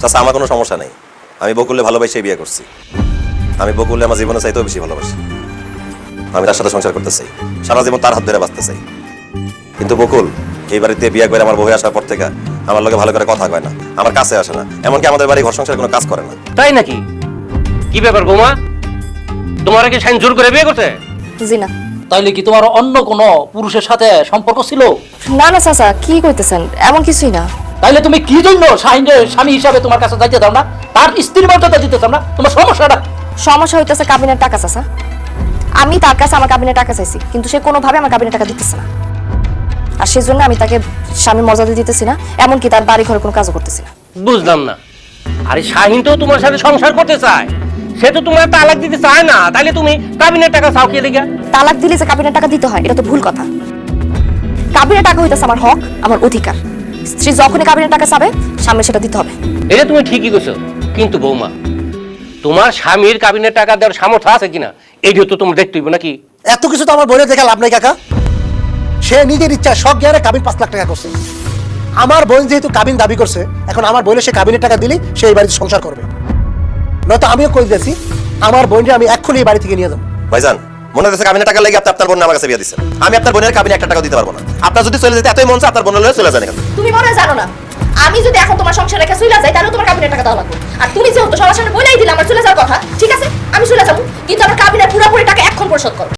চাচা আমার কোনো সমস্যা নেই, আমি বকুলে ভালোবাসে বিয়ে করছি। আমি বকুলে আমার জীবনে চাইতেও বেশি ভালোবাসি। আমি তার সাথে সংসার করতে চাই, সারা জীবন তার হাত ধরে বাঁচতে চাই। কিন্তু বকুল এই বাড়িতে বিয়ে করে আমার বউ আসার পর থেকে আমার লোকে ভালো করে কথা কয় না, আমার কাছে আসে না, এমনকি আমাদের বাড়ি ঘর সংসারে কোনো কাজ করে না। তাই নাকি? কি ব্যাপার বৌমা, তোমার কি শাইন জোর করে বিয়ে করতে? জি না। তাইলে কি তোমার অন্য কোনো পুরুষের সাথে সম্পর্ক ছিল? না না চাচা, কি কইতেছেন? এমন কিছুই না। তাইলে তুমি কি জন্য শাহিনের স্বামী হিসাবে তোমার কাছে যাইতে দাও না, তার স্ত্রীর মর্যাদা দিতে চাও না? তোমার সমস্যাটা? সমস্যা হইতেছে কাবিনের টাকা চাচা। আমি তার কাছে আমার কাবিনের টাকা চাইছি, কিন্তু সে কোনোভাবে আমার কাবিনের টাকা দিতেছে না। আর সেই জন্য আমি তাকে স্বামী মর্যাদা দিতেছি না, এমনকি তার বাড়ি ঘরে কোনো কাজও করতেছি না। বুঝলাম না। আরে শাহিন তো তোমার সাথে সংসার করতে চায়, সে তো তোমার তালাক দিতে চায় না, তাহলে তুমি কাবিনের টাকা চাও কে দিগা? তালাক দিলে যে কাবিনের টাকা দিতে হয় এটা তো ভুল কথা। কাবিনের টাকা হইতেছে আমার হক, আমার অধিকার। স্ত্রী যখনই কাবিনের টাকা চাবে স্বামীর সেটা দিতে হবে। এটা তুমি ঠিকই কইছো, কিন্তু বৌমা তোমার স্বামীর কাবিনের টাকা দেওয়ার সামর্থ্য আছে কিনা এইটা তো তোমার দেখতে হইব নাকি? এত কিছু তো আমার বোনের দেখা লাভ নাই কাকা। সে নিজের ইচ্ছা শখ জ্ঞানে কাবিন 5 লাখ টাকা করছে। আমার বোন যেহেতু কাবিন দাবি করছে, এখন আমার বোনের সে কাবিনের টাকা দিলেই সে এই বাড়িতে সংসার করবে। নয়তো আমিও কই দিয়েছি আমার বোনকে আমি এক্ষুনি এই বাড়ি থেকে নিয়ে যাবো। ভাইজান, মনে হচ্ছে কাবিনের টাকা লেগে আপনি আপনার বোন আমার কাছে বিয়ে দিচ্ছেন। আমি আপনার বোনের কাবিনে 1 টাকা দিতে পারবো না। আপনার যদি চলে যেতে এতই মন চায় আপনার বোনের লয়ে চলে যান এখান থেকে। তুমি মনে হয় জানো না, আমি যদি এখন তোমার সংসার রেখে চলে যাই তাহলে তোমার কাবিনের টাকা দেওয়া লাগবে। আর তুমি যেহেতু সবার সামনে বলেই দিলে আমার চলে যাওয়ার কথা, ঠিক আছে আমি চলে যাবো, কিন্তু আমার কাবিনের পুরোপুরি টাকা এখন পরিশোধ করো।